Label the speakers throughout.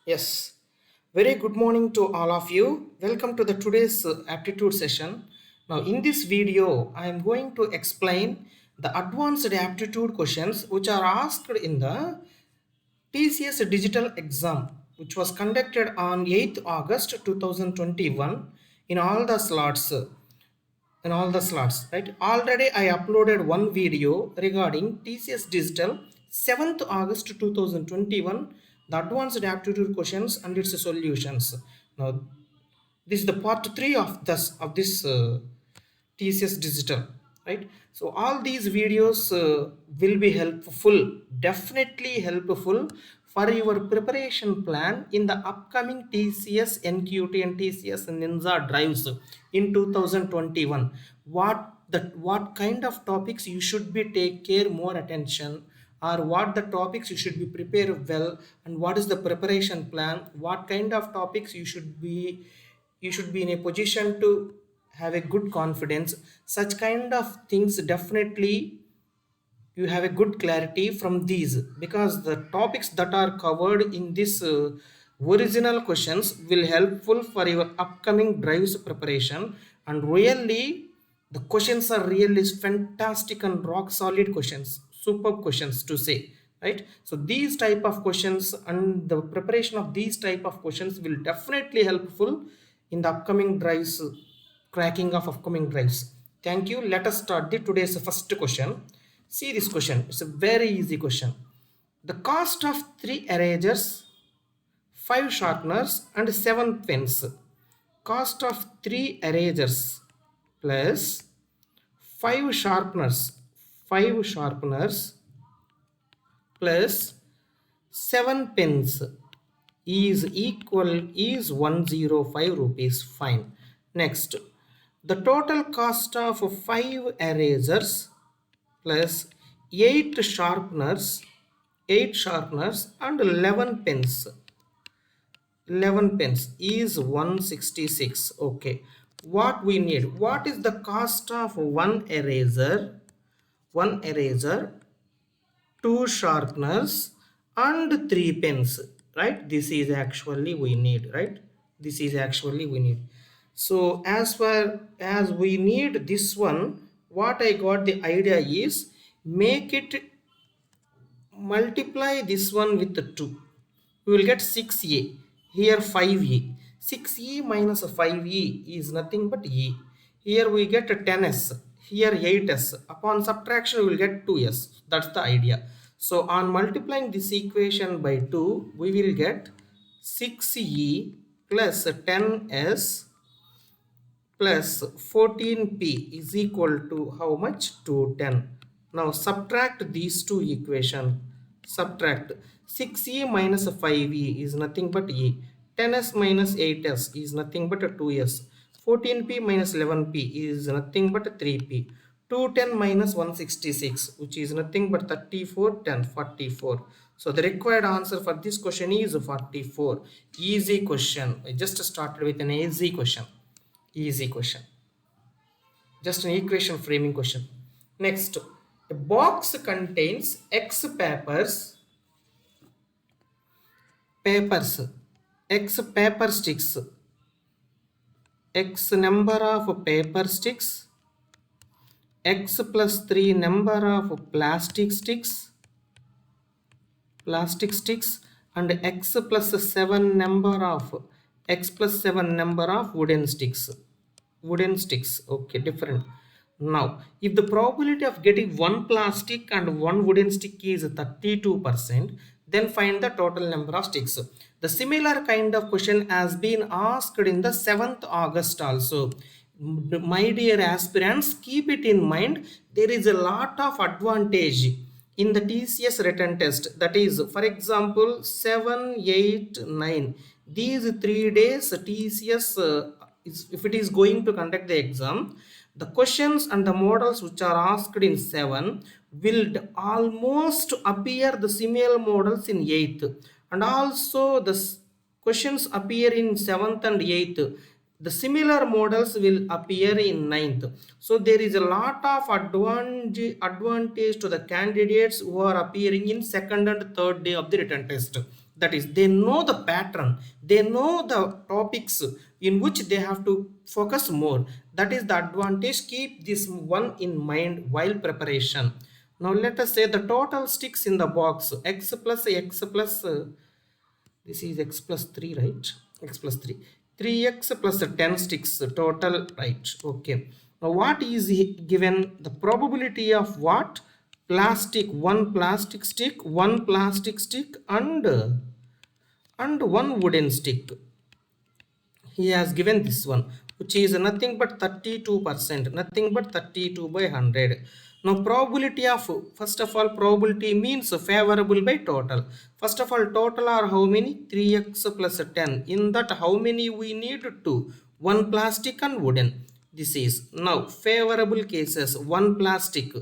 Speaker 1: Yes, very good morning to all of you. Welcome to the today's aptitude session. Now, in this video, I am going to explain the advanced aptitude questions which are asked in the TCS digital exam, which was conducted on 8th August 2021 in all the slots right. Already I uploaded one video regarding TCS digital 7th August 2021, the advanced aptitude questions and its solutions. Now this is the part 3 of this TCS digital, right? So all these videos will be helpful, definitely helpful for your preparation plan in the upcoming TCS NQT and TCS Ninja drives in 2021. What kind of topics you should be take care more attention, or what the topics you should be prepared well, and what is the preparation plan, what kind of topics you should be in a position to have a good confidence. Such kind of things definitely you have a good clarity from these, because the topics that are covered in this original questions will helpful for your upcoming drives preparation. And really the questions are really fantastic and rock solid questions, superb questions to say, right? So these type of questions and the preparation of these type of questions will definitely helpful in the upcoming drives, cracking of upcoming drives. Thank you. Let us start the today's first question. See this question. It's a very easy question. The cost of 3 erasers, 5 sharpeners and 7 pens. Cost of 3 erasers plus 5 sharpeners, 5 sharpeners plus 7 pens is 105 rupees. Fine. Next, the total cost of 5 erasers plus 8 sharpeners, 8 sharpeners and 11 pens, 11 pens is 166. Okay, what we need, what is the cost of one eraser, one eraser, 2 sharpeners and 3 pens, right? This is actually we need, right? This is actually we need. So as far as we need this one, what I got the idea is, make it multiply this one with the 2, we will get 6a, here 5a, 6e minus 5e is nothing but e, here we get 10s, here 8s, upon subtraction we will get 2s. That's the idea. So on multiplying this equation by 2, we will get 6e plus 10s plus 14p is equal to how much? To 10. Now subtract these two equations. Subtract 6e minus 5e is nothing but e. 10s minus 8s is nothing but 2s. 14p minus 11p is nothing but 3p. 210 minus 166, which is nothing but 34, 10, 44. So the required answer for this question is 44. Easy question. I just started with an easy question. Easy question, just an equation framing question. Next, a box contains x papers, x paper sticks, x number of paper sticks, x plus 3 number of plastic sticks, and x plus 7 number of wooden sticks. Okay, different. Now if the probability of getting one plastic and one wooden stick is 32%, then find the total number of sticks. The similar kind of question has been asked in the 7th August also. My dear aspirants, keep it in mind, there is a lot of advantage in the TCS written test. That is, for example, 7, 8, 9, these 3 days TCS if it is going to conduct the exam, the questions and the models which are asked in 7 will almost appear the similar models in 8th, and also the questions appear in 7th and 8th, the similar models will appear in 9th. So there is a lot of advantage to the candidates who are appearing in second and third day of the written test. That is, they know the pattern, they know the topics in which they have to focus more. That is the advantage. Keep this one in mind while preparation. Now let us say the total sticks in the box x plus x plus this is x plus 3, right? X plus 3, 3x plus 10 sticks total, right? Okay, now what is given? The probability of what? Plastic, one plastic stick, one plastic stick, and one wooden stick. He has given this one, which is nothing but 32%, nothing but 32 by 100. Now probability of, first of all, probability means favorable by total. First of all, total are how many? 3x plus 10. In that, how many we need? 2, one plastic and wooden. This is now favorable cases, one plastic.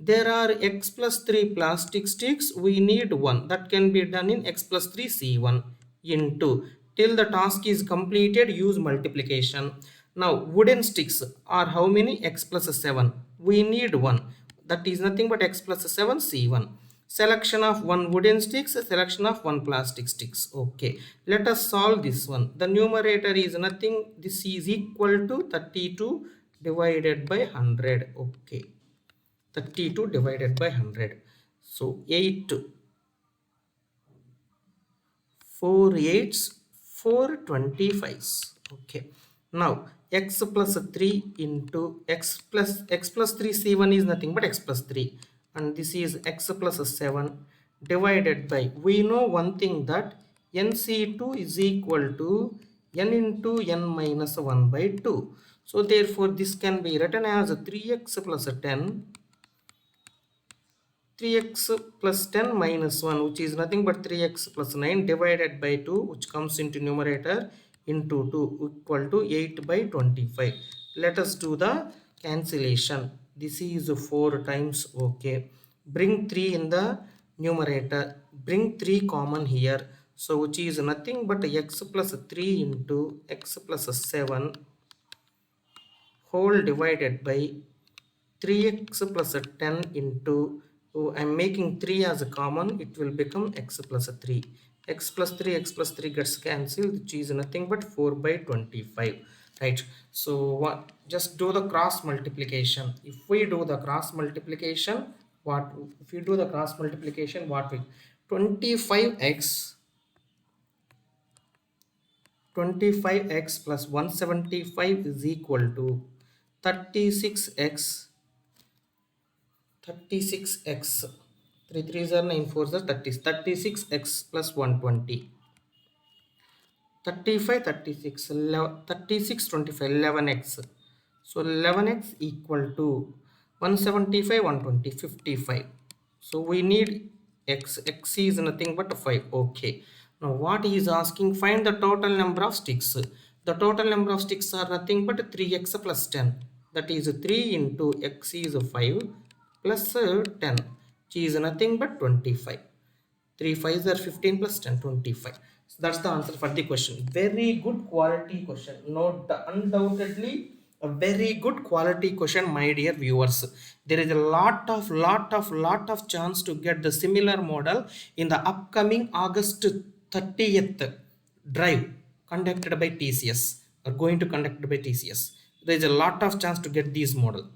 Speaker 1: There are x plus 3 plastic sticks, we need one. That can be done in x plus 3 c1 into, till the task is completed, use multiplication. Now wooden sticks are how many? X plus 7, we need one. That is nothing but x plus 7 c1. Selection of one wooden sticks, selection of one plastic sticks. Okay, let us solve this one. The numerator is nothing, this is equal to 32 divided by 100. Okay, 32 divided by 100. So 8 4 8s 4 25s. Okay, now x plus 3 into x plus 3 c1 is nothing but x plus 3, and this is x plus 7 divided by, we know one thing, that nc2 is equal to n into n minus 1 by 2. So therefore this can be written as 3x plus 10, 3x plus 10 minus 1, which is nothing but 3x plus 9 divided by 2, which comes into numerator, into 2, equal to 8 by 25. Let us do the cancellation. This is 4 times. Okay, bring 3 in the numerator, bring 3 common here, so which is nothing but x plus 3 into x plus 7 whole divided by 3x plus 10 into, oh, I'm making 3 as a common, it will become x plus 3. X plus 3, x plus 3 gets cancelled, which is nothing but 4 by 25, right? So what, just do the cross multiplication. If we do the cross multiplication, what, if we do the cross multiplication, what we, 25x 25x plus 175 is equal to 36x 36x, 3 3s are 9 4s are 30, 36x plus 120, 35 36 36 25 11x. So 11x equal to 175 120 55. So we need x is nothing but 5. Okay, now what he is asking, find the total number of sticks. The total number of sticks are nothing but 3x plus 10, that is 3 into x is 5 plus 10, which is nothing but 25. 3 5s are 15 plus 10 25. So that's the answer for the question. Very good quality question, not undoubtedly a very good quality question, my dear viewers. There is a lot of chance to get the similar model in the upcoming August 30th drive conducted by TCS, or going to conduct by TCS. There is a lot of chance to get this model.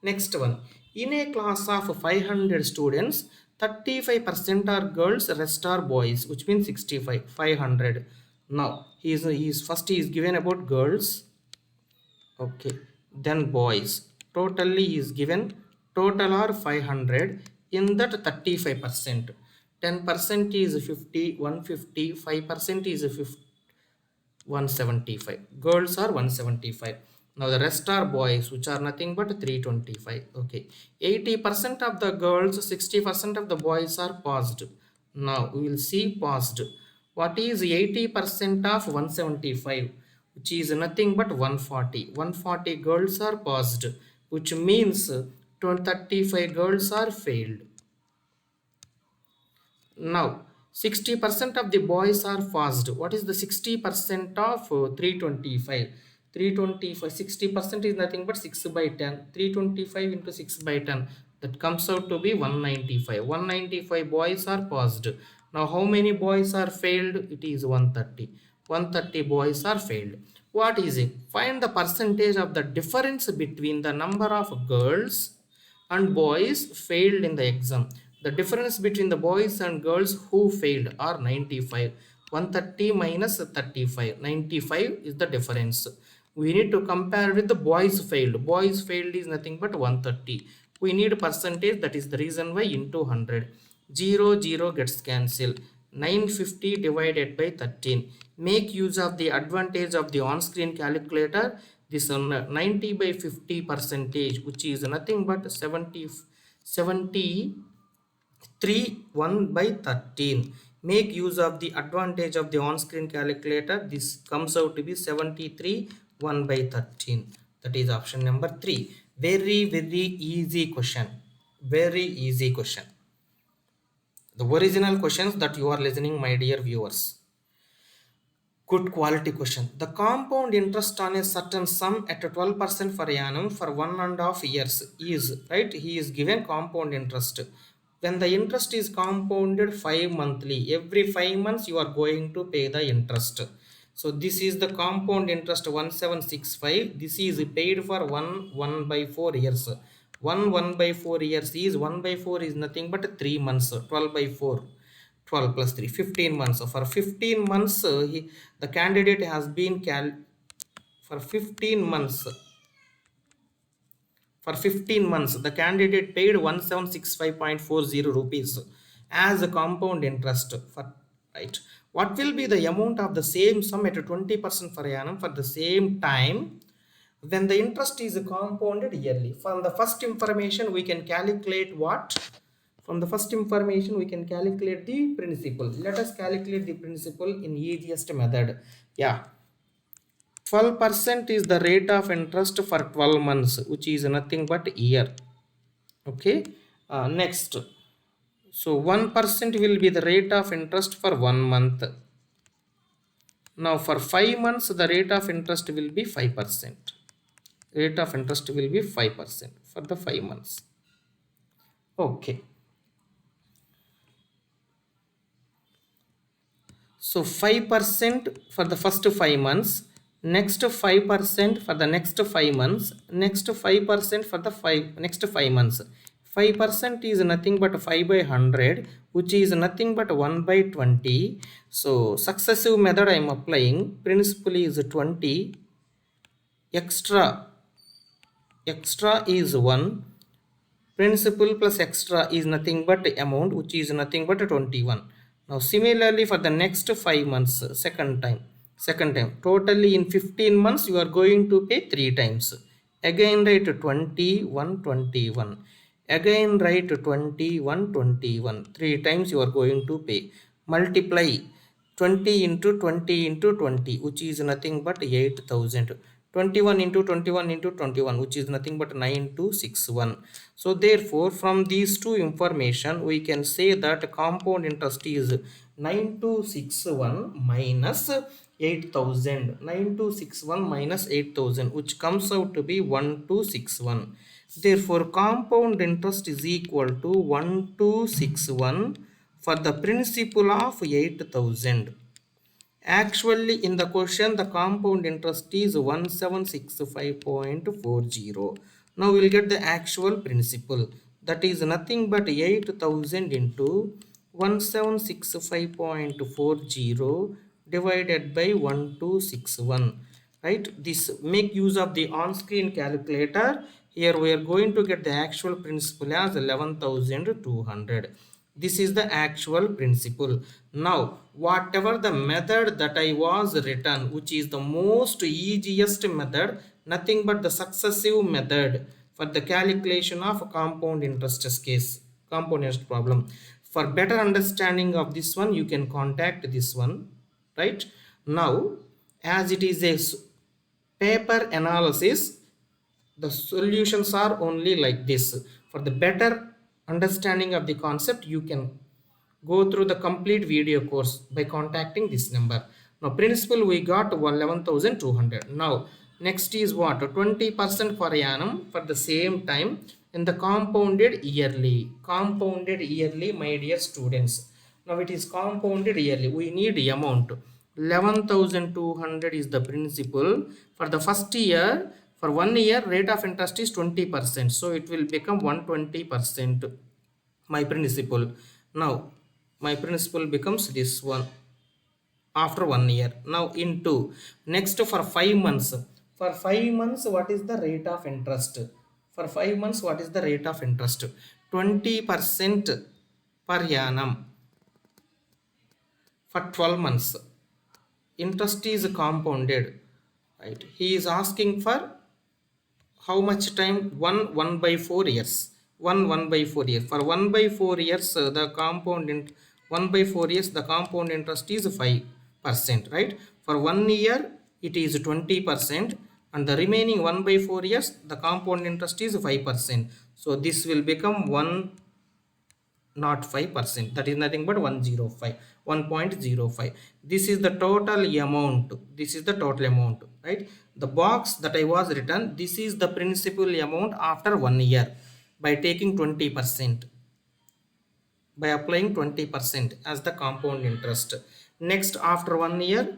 Speaker 1: Next one, in a class of 500 students, 35% are girls, rest are boys, which means 65 500. Now he is given about girls. Okay, then boys totally is given, total are 500. In that 35%, 10% is 50 150, 5% is 50 175, girls are 175. Now the rest are boys, which are nothing but 325. Okay, 80% of the girls, 60% of the boys are passed. Now we will see passed. What is 80% of 175? Which is nothing but 140. 140 girls are passed, which means 35 girls are failed. Now 60% of the boys are passed. What is the 60% of 325? 325, 60% is nothing but 6 by 10. 325 into 6 by 10, that comes out to be 195. 195 boys are passed. Now how many boys are failed? It is 130. 130 boys are failed. What is it? Find the percentage of the difference between the number of girls and boys failed in the exam. The difference between the boys and girls who failed are 95. 130 minus 35. 95 is the difference. We need to compare with the boys failed. Boys failed is nothing but 130. We need percentage, that is the reason why into 100. 0 0 gets cancelled. 950 divided by 13. Make use of the advantage of the on-screen calculator. This 90 by 50 percentage, which is nothing but 73 1 by 13. Make use of the advantage of the on-screen calculator. This comes out to be 73 1 by 13. That is option number 3. Very easy question. Very easy question. The original questions that you are listening, my dear viewers. Good quality question. The compound interest on a certain sum at 12% per annum for 1.5 years is, right? He is given compound interest. When the interest is compounded 5 monthly, every 5 months you are going to pay the interest. So this is the compound interest 1765. This is paid for 1 by 4 years. 1 by 4 years is 1 by 4 is nothing but 3 months. 12 by 4. 12 plus 3, 15 months. So for 15 months, the candidate has been for 15 months. For 15 months, the candidate paid 1765.40 rupees as a compound interest. For right, what will be the amount of the same sum at 20% per annum for the same time when the interest is compounded yearly? From the first information, we can calculate what? From the first information, we can calculate the principal. Let us calculate the principal in easiest method. Yeah, 12% is the rate of interest for 12 months, which is nothing but year. Okay. Next, so 1% will be the rate of interest for 1 month. Now for 5 months, the rate of interest will be 5%. Rate of interest will be 5% for the 5 months. Okay. So 5% for the first 5 months, next 5% for the next 5 months, next 5% for the next 5 months. 5% is nothing but 5 by 100, which is nothing but 1 by 20. So successive method I am applying. Principal is 20. Extra is 1. Principal plus extra is nothing but amount, which is nothing but 21. Now similarly for the next 5 months, second time, totally in 15 months you are going to pay 3 times. Again write 21 21. Again write 21 21. 3 times you are going to pay. Multiply 20 into 20 into 20, which is nothing but 8,000. 21 into 21 into 21, which is nothing but 9261. So therefore from these two information we can say that compound interest is 9261 minus 8000. 9261 minus 8000, which comes out to be 1261. Therefore compound interest is equal to 1261 for the principal of 8000. Actually, in the question, the compound interest is 1765.40. Now we will get the actual principal. That is nothing but 8000 into 1765.40 divided by 1261. Right? This make use of the on-screen calculator. Here we are going to get the actual principal as 11,200. This is the actual principal. Now whatever the method that I was written, which is the most easiest method, nothing but the successive method for the calculation of compound interest case, compound interest problem. For better understanding of this one, you can contact this one. Right now, as it is a paper analysis, the solutions are only like this. For the better understanding of the concept, you can go through the complete video course by contacting this number. Now principal we got 11,200. Now next is what? 20% per annum for the same time in the compounded yearly. Compounded yearly, my dear students. Now it is compounded yearly. We need amount. 11,200 is the principal. For the first year, for 1 year, rate of interest is 20%. So it will become 120%. My principal. Now, my principal becomes this one after 1 year. Now into next for 5 months. For 5 months, what is the rate of interest? For 5 months, what is the rate of interest? 20% per annum for 12 months. Interest is compounded, right? He is asking for how much time? 1 by 4 years. 1 by 4 years. For 1 by 4 years, the 1 by 4 years, the compound interest is 5%, right? For 1 year it is 20%, and the remaining 1 by 4 years the compound interest is 5%. So this will become 1, not 5%, that is nothing but 105, 1.05. This is the total amount. This is the total amount, right? The box that I was written, this is the principal amount after 1 year by taking 20%, by applying 20% as the compound interest. Next, after 1 year,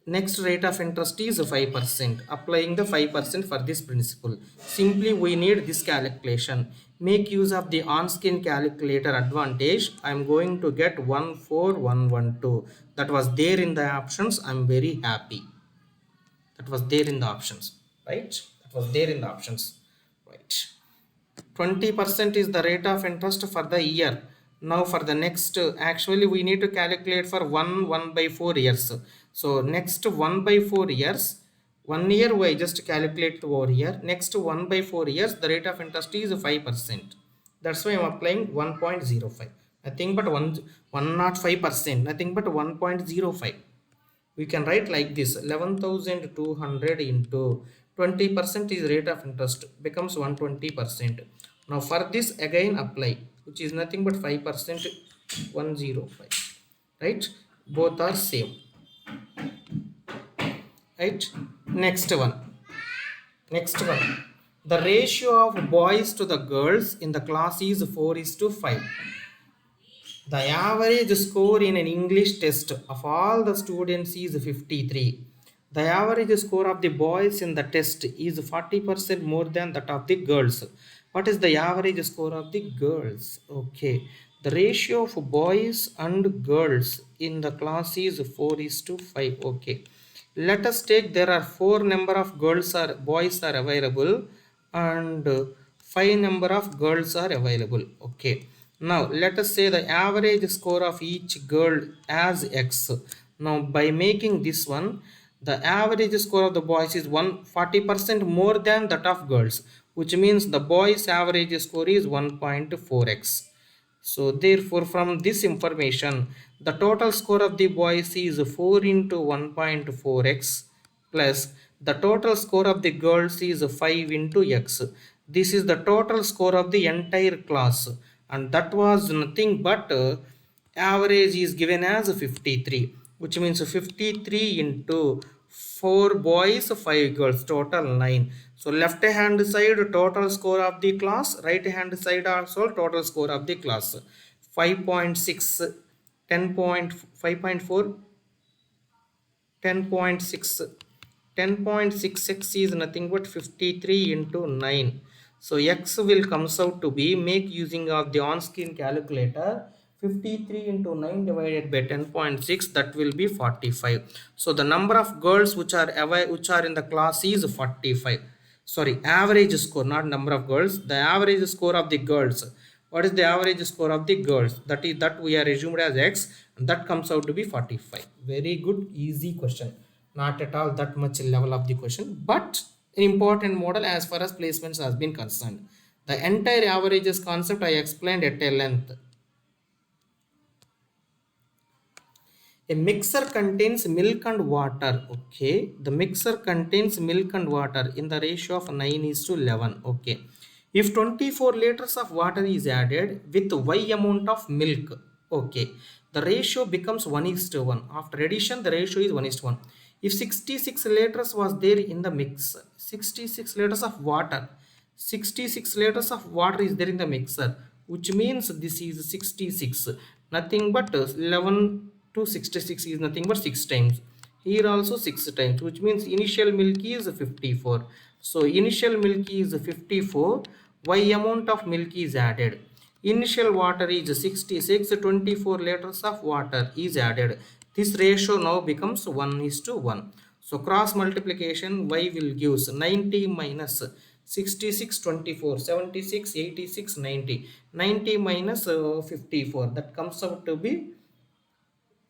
Speaker 1: next rate of interest is 5%, applying the 5% for this principal. Simply we need this calculation. Make use of the on-screen calculator advantage. I am going to get 14112. That was there in the options. I am very happy. That was there in the options, right? That was there in the options, right? 20% is the rate of interest for the year. Now for the next, actually we need to calculate for 1 by 4 years. So next 1 by 4 years, 1 year we just calculate over here. Next 1 by 4 years, the rate of interest is 5%. That's why I'm applying 1.05. Nothing but 105%, nothing but 1.05. We can write like this: 11,200 into 20% is rate of interest, becomes 120%. Now for this again apply, which is nothing but 5%, 105, right? Both are same, right? Next one, the ratio of boys to the girls in the class is 4:5. The average score in an English test of all the students is 53. The average score of the boys in the test is 40% more than that of the girls. What is the average score of the girls? Okay. The ratio of boys and girls in the class is 4:5. Okay. Let us take there are 4 number of girls or boys are available, and 5 number of girls are available. Okay. Now let us say the average score of each girl as X. Now by making this one, the average score of the boys is 140% more than that of girls, which means the boys average score is 1.4x. So therefore from this information, the total score of the boys is 4 into 1.4x plus the total score of the girls is 5 into x. This is the total score of the entire class, and that was nothing but average is given as 53, which means 53 into 4 boys 5 girls, total 9. So left hand side total score of the class, right hand side also total score of the class. 5.6, 10.5.4, 10.6, 10.6x is nothing but 53 into 9. So x will comes out to be, make using of the on-screen calculator, 53 into 9 divided by 10.6, that will be 45. So the number of girls which are in the class is 45. Sorry, average score, not number of girls. The average score of the girls. What is the average score of the girls? That we are assumed as x, and that comes out to be 45. Very good, easy question. Not at all that much level of the question, but an important model as far as placements has been concerned. The entire averages concept I explained at a length. A mixer contains milk and water. Okay, the mixer contains milk and water in the ratio of 9:11. Okay, if 24 liters of water is added with y amount of milk, okay, the ratio becomes 1:1. After addition, the ratio is 1:1. If 66 liters was there in the mix, 66 liters of water, 66 liters of water is there in the mixer, which means this is 66. nothing but 11 to 66 is nothing but 6 times. Here also 6 times, which means initial milk is 54. So initial milk is 54. Y amount of milk is added. Initial water is 66, 24 liters of water is added. This ratio now becomes 1:1. So cross multiplication, y will gives 90 minus 66, 24, 76, 86, 90. 90 minus 54, that comes out to be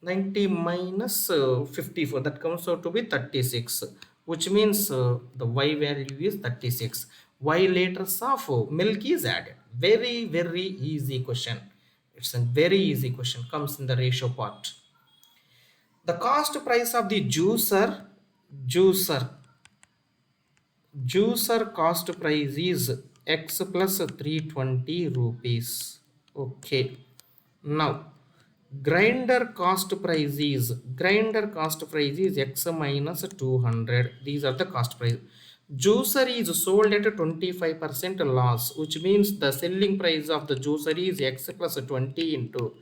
Speaker 1: 90 minus 54, that comes out to be 36, which means the y value is 36. Y liters of milk is added. Very, very easy question. It's a very easy question, comes in the ratio part. The cost price of the juicer juicer cost price is x plus 320 rupees. Okay, now grinder cost price is x minus 200. These are the cost price. Juicer is sold at 25% loss, which means the selling price of the juicer is x plus 20 into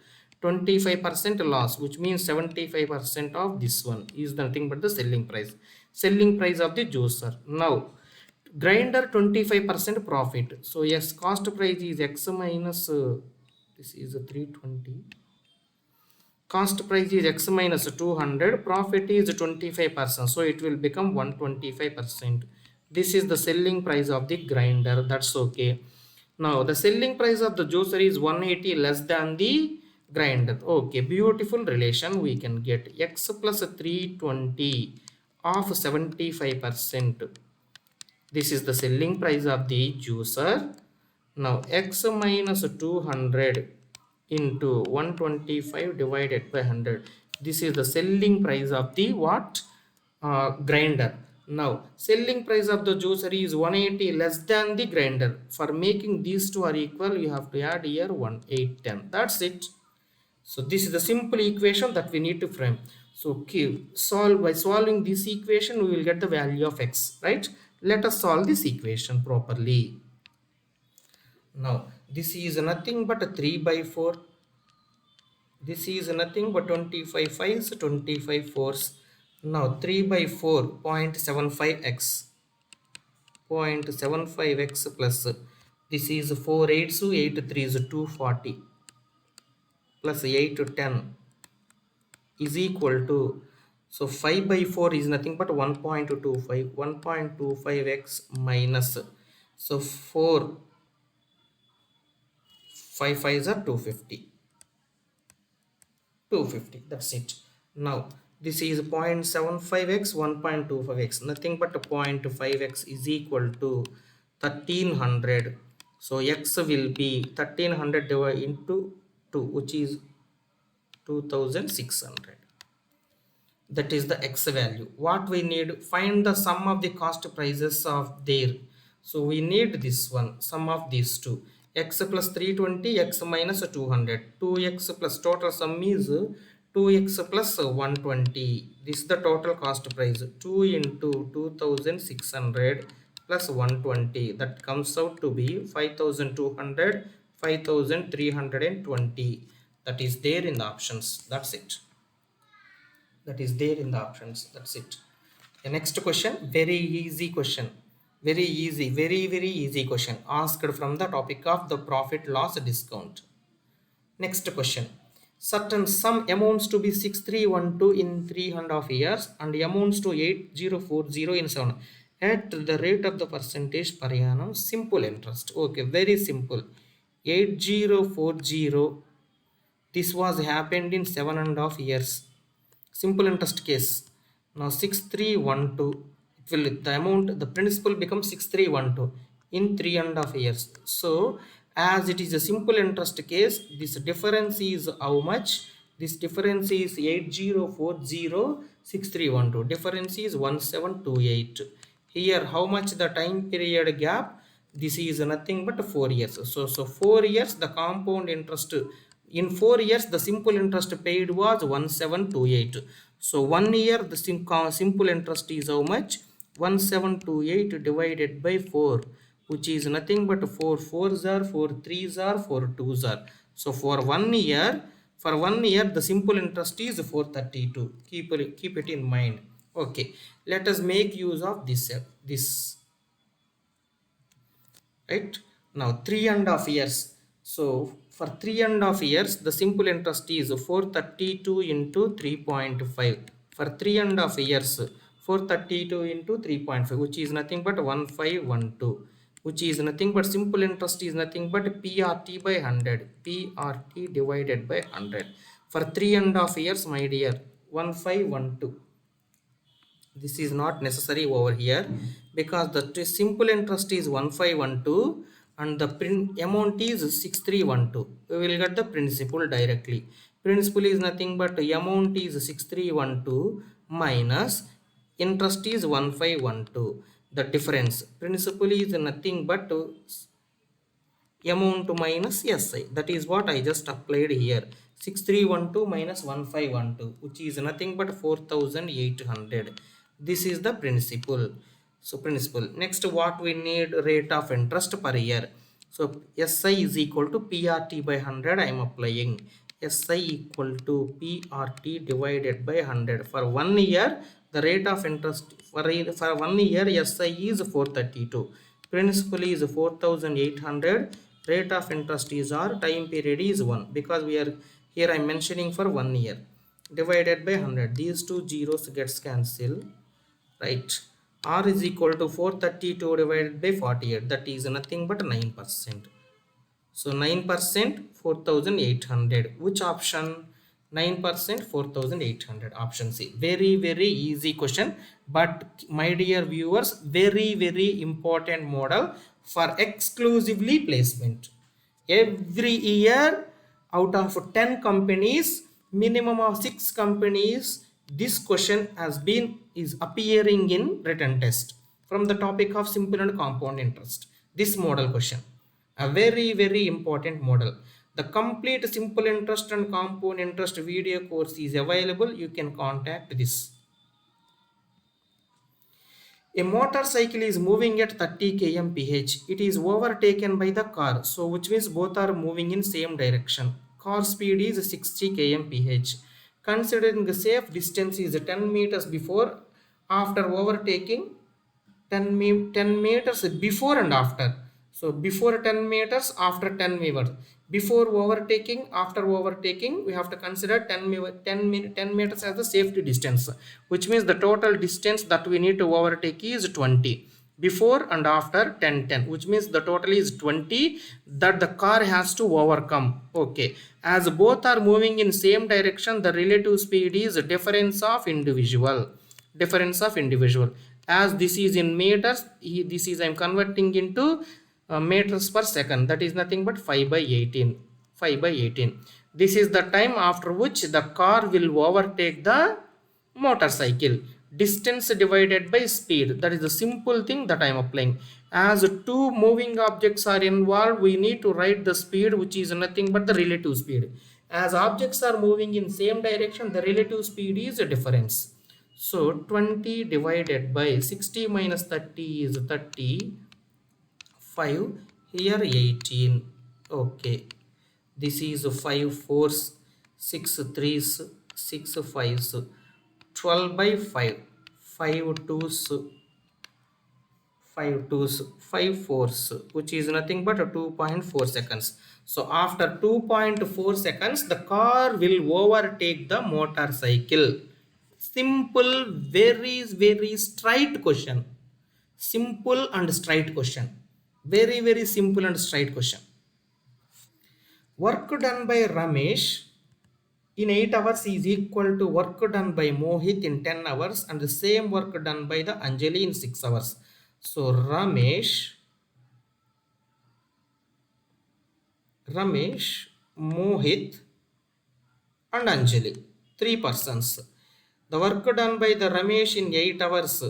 Speaker 1: 25% loss, which means 75% of this one is nothing but the selling price of the juicer. Now grinder 25% profit, so yes, cost price is x minus this is a 320. Cost price is x minus 200, profit is 25%, so it will become 125%. This is the selling price of the grinder, that's okay. Now the selling price of the juicer is 180 less than the grinder. Okay, beautiful relation we can get. X plus 320 of 75%. This is the selling price of the juicer. Now x minus 200 into 125 divided by 100. This is the selling price of the what? Grinder. Now selling price of the juicer is 180 less than the grinder. For making these two are equal, you have to add here 1810. That's it. So this is the simple equation that we need to frame. So by solving this equation, we will get the value of x, right? Let us solve this equation properly. Now this is nothing but a 3 by 4. This is nothing but 25 5s, 25 4s. Now 3 by 4, 0.75x. 0.75x plus this is 4 8s, so 8 3s, 240 plus 8 to 10 is equal to, so 5 by 4 is nothing but 1.25, 1.25x minus, so 4 5 5s are 250, that's it. Now this is 0.75x, 1.25x, nothing but 0.5x is equal to 1300. So x will be 1300 divided into 2, which is 2600. That is the x value. What we need, find the sum of the cost prices of there. So we need this one, sum of these two, x plus 320, x minus 200. 2x plus total sum is 2x plus 120. This is the total cost price. 2 into 2600 plus 120, that comes out to be 5200, 5320. That is there in the options. That's it. That's it. The next question, very easy question, very easy, very easy question, asked from the topic of the profit loss discount. Next question, certain sum amounts to be 6312 in 3.5 years and amounts to 8040 in 7 at the rate of the percentage per annum, simple interest. Okay, very simple. 8040, this was happened in 7.5 years. Simple interest case. Now 6312, it will, the amount, the principal becomes 6312 in 3.5 years. So as it is a simple interest case, this difference is how much? This difference is 8040 6312. Difference is 1728. Here how much the time period gap? This is nothing but 4 years. So 4 years the compound interest, in 4 years the simple interest paid was 1728. So 1 year the simple interest is how much? 1728 divided by 4, which is nothing but 4 4s are 4 3s are 4 2s are. So for 1 year For 1 year, the simple interest is 432. Keep it in mind. Okay, let us make use of this, right? Now 3.5 years. So for 3.5 years, the simple interest is 432 into 3.5. For 3.5 years, 432 into 3.5, which is nothing but 1512, which is nothing but simple interest is nothing but PRT by 100, PRT divided by 100 for 3.5 years, my dear. 1512. This is not necessary over here because the simple interest is 1512 and the amount is 6312. We will get the principal directly. Principal is nothing but amount is 6312 minus interest is 1512. The difference, principal is nothing but amount minus SI. That is what I just applied here. 6312 minus 1512, which is nothing but 4800. This is the principal. So principal. Next, what we need, rate of interest per year. So SI is equal to PRT by 100. I am applying SI equal to PRT divided by 100. For 1 year, the rate of interest for 1 year SI is 432. Principal is 4800. Rate of interest is or time period is 1, because we are here I am mentioning for 1 year, divided by 100. These two zeros gets cancelled, right? R is equal to 432 divided by 48, that is nothing but 9%. So 9%, 4800. Which option? 9%, 4800. Option C. Very, very easy question. But my dear viewers, very, very important model for exclusively placement. Every year, out of 10 companies, minimum of 6 companies, this question is appearing in written test from the topic of simple and compound interest. This model question, a very, very important model. The complete simple interest and compound interest video course is available. You can contact this. A motorcycle is moving at 30 km/h. It is overtaken by the car, so which means both are moving in same direction. Car speed is 60 km/h. Considering the safe distance is 10 meters before, after overtaking, 10 meters before and after. So before 10 meters, after 10 meters, before overtaking, after overtaking, we have to consider 10 meters as the safety distance, which means the total distance that we need to overtake is 20 before and after 10, which means the total is 20 that the car has to overcome. Okay, as both are moving in same direction, the relative speed is difference of individual. As this is in meters, this is I am converting into meters per second, that is nothing but 5/18. This is the time after which the car will overtake the motorcycle. Distance divided by speed, that is the simple thing that I am applying. As two moving objects are involved, we need to write the speed, which is nothing but the relative speed. As objects are moving in same direction, the relative speed is a difference. So 20 divided by 60 minus 30 is 35. Here 18. Okay. This is 5 fours, 6 threes, 6 fives. 12 by 5. 5 twos, 5 fours, which is nothing but 2.4 seconds. So after 2.4 seconds, the car will overtake the motorcycle. Simple, very, very straight question. Simple and straight question. Very, very simple and straight question. Work done by Ramesh in 8 hours is equal to work done by Mohit in 10 hours and the same work done by the Anjali in 6 hours. So Ramesh, Mohit and Anjali, 3 persons. The work done by the Ramesh in 8 hours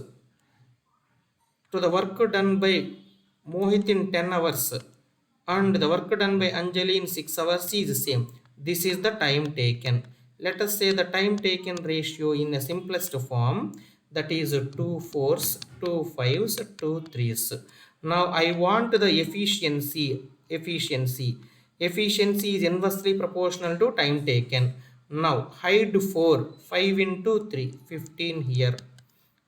Speaker 1: to the work done by Mohit in 10 hours and the work done by Anjali in 6 hours is the same. This is the time taken. Let us say the time taken ratio in a simplest form, that is 2 fours, 2 fives, 2 threes. Now I want the efficiency. Efficiency is inversely proportional to time taken. Now hide 4, 5 into 3, 15 here.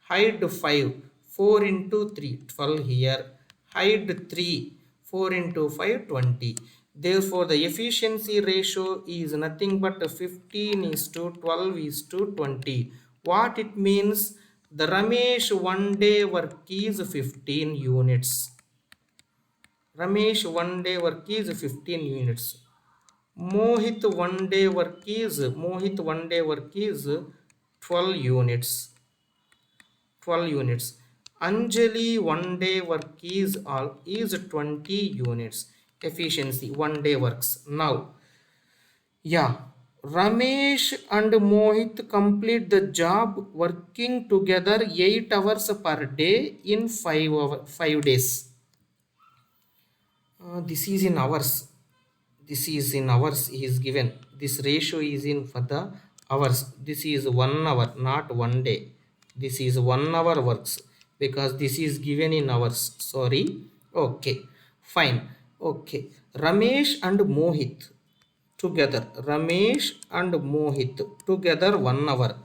Speaker 1: Hide 5, 4 into 3, 12 here. Hide 3, 4 into 5, 20. Therefore the efficiency ratio is nothing but 15 is to 12 is to 20. What it means? The Ramesh one day work is 15 units. Ramesh one day work is 15 units. Mohit one day work is 12 units. 12 units. Anjali one day work is 20 units. Efficiency one day works. Now, yeah, Ramesh and Mohit complete the job working together 8 hours per day in 5 days. This is in hours. This is in hours he is given. This ratio is in for the hours. This is 1 hour, not 1 day. This is 1 hour works because this is given in hours. Sorry. Okay, fine. Okay, Ramesh and Mohit together. Ramesh and Mohit together 1 hour.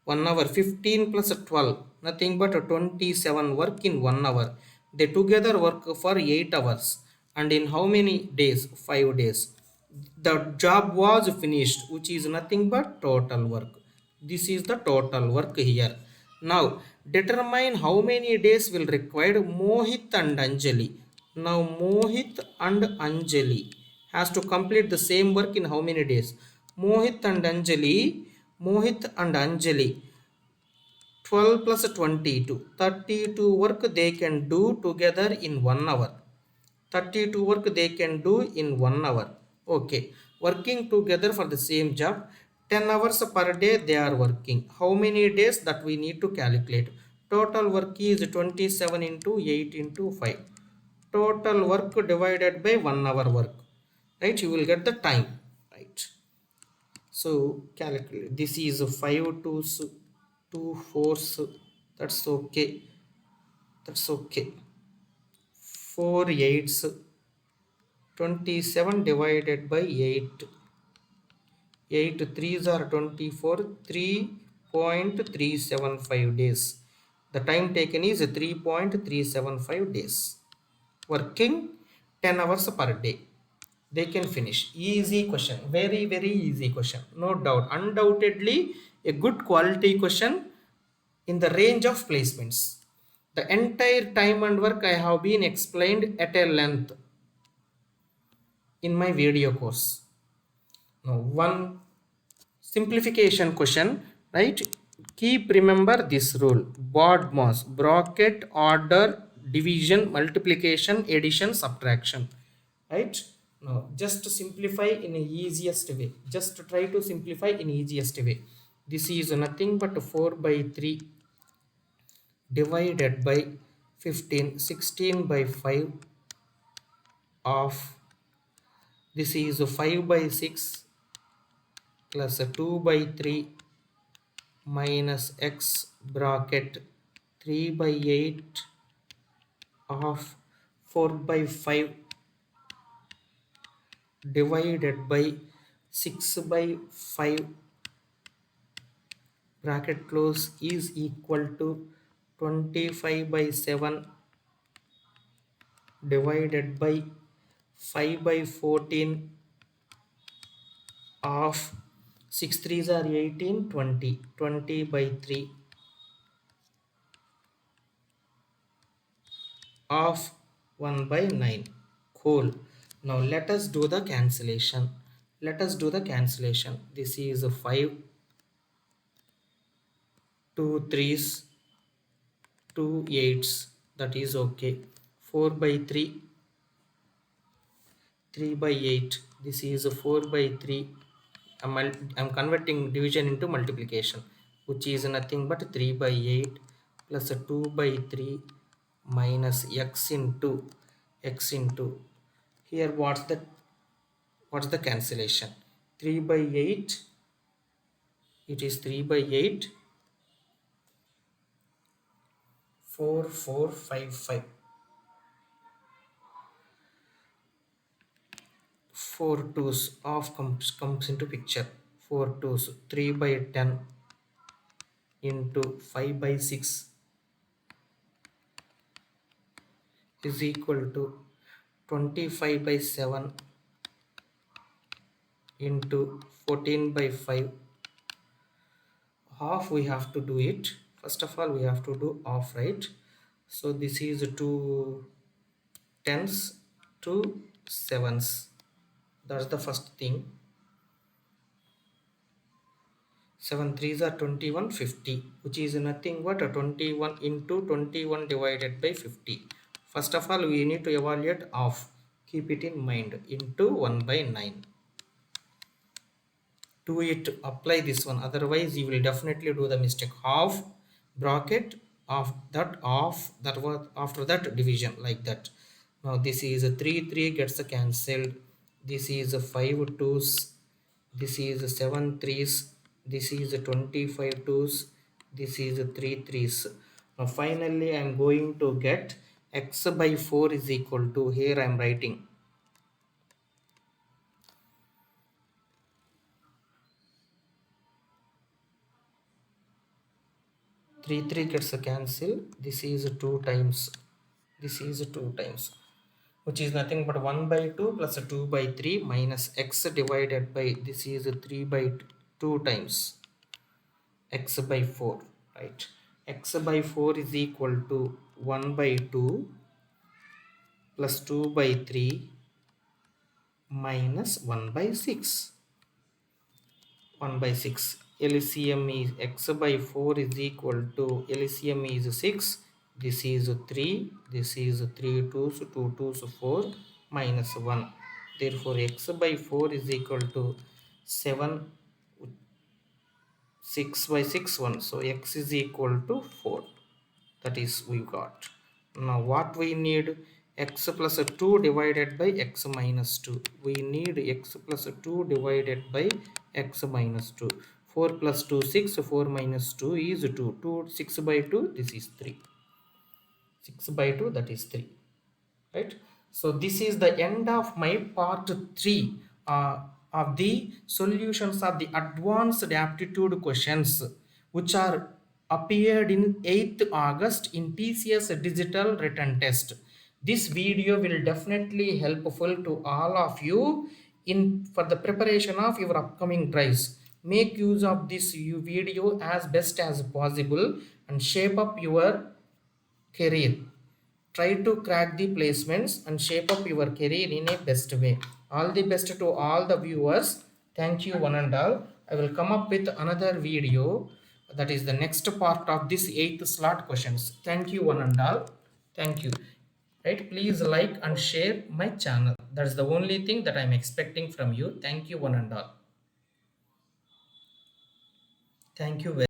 Speaker 1: 1 hour 15 plus 12, nothing but 27 work in 1 hour. They together work for 8 hours. And in how many days? 5 days. The job was finished, which is nothing but total work. This is the total work here. Now determine how many days will require Mohit and Anjali. Now Mohit and Anjali has to complete the same work in how many days? Mohit and Anjali 12 plus 22, 32 work they can do together in 1 hour. 32 work they can do in 1 hour. Okay, working together for the same job 10 hours per day they are working. How many days? That we need to calculate. Total work is 27 into 8 into 5. Total work divided by 1 hour work, right? You will get the time, right? So calculate. This is 5 twos, 2 fours. That's okay. That's okay. 4 eights. 27 divided by 8. 8 threes are 24. 3.375 days. The time taken is 3.375 days. Working 10 hours per day. They can finish. Easy question. Very, very easy question. No doubt. Undoubtedly a good quality question in the range of placements. The entire time and work I have been explained at a length in my video course. Now, one simplification question, right? Keep remember this rule. BODMAS, bracket, order, division, multiplication, addition, subtraction, right? Now, just to simplify in the easiest way. Just to try to simplify in easiest way. This is nothing but 4 by 3 divided by 15, 16 by 5 of, this is 5 by 6 plus 2 by 3 minus x bracket 3 by 8 of 4 by 5 divided by 6 by 5 bracket close is equal to 25 by 7 divided by 5 by 14 of 6 threes are 18, 20, 20 by 3 of 1 by 9. Cool. Now let us do the cancellation. Let us do the cancellation. This is 5, 2 threes, 2 eights. That is okay. 4 by 3, 3 by 8. This is 4 by 3. I'm converting division into multiplication, which is nothing but 3 by 8 plus 2 by 3 minus x into here. What's the cancellation? 3 by 8, it is 3 by 8, 4 4 5 5, 4 twos off comes into picture. 4 twos, 3 by 10 into 5 by 6 is equal to 25 by 7 into 14 by 5. Half we have to do it. First of all, we have to do half, right? So this is two tens, two sevens. That's the first thing. 7 threes are 21, 50, which is nothing but a 21 into 21 divided by 50. First of all, we need to evaluate half. Keep it in mind, into 1 by 9. Do it, apply this one, otherwise you will definitely do the mistake. Half bracket of that, half that was after that division, like that. Now this is a 3 3 gets cancelled, this is a 5 twos, this is a 7 threes, this is a 25 twos, this is a 3 threes. Now finally I am going to get x by 4 is equal to, here I am writing 3 3 gets a cancel, this is 2 times, this is 2 times, which is nothing but 1 by 2 plus a 2 by 3 minus x divided by, this is 3 by 2 times x by 4, right? X by 4 is equal to 1 by 2 plus 2 by 3 minus 1 by 6. 1 by 6. LCM is x by 4 is equal to, LCM is 6. This is 3. This is 3 twos, 2 twos, 4 minus 1. Therefore, x by 4 is equal to 7, 6 by 6, 1. So, x is equal to 4. That is we got. Now what we need, x plus 2 divided by x minus 2. We need x plus 2 divided by x minus 2. 4 plus 2 6, 4 minus 2 is 2. 2 6 by 2, this is 3. 6 by 2, that is 3, right? So this is the end of my part 3 of the solutions of the advanced aptitude questions, which are appeared in 8th August in TCS digital written test. This video will definitely helpful to all of you in for the preparation of your upcoming drives. Make use of this video as best as possible and shape up your career. Try to crack the placements and shape up your career in a best way. All the best to all the viewers. Thank you one and all. I will come up with another video, that is the next part of this 8th slot questions. Thank you one and all. Thank you. Right, please like and share my channel. That's the only thing that I'm expecting from you. Thank you one and all. Thank you very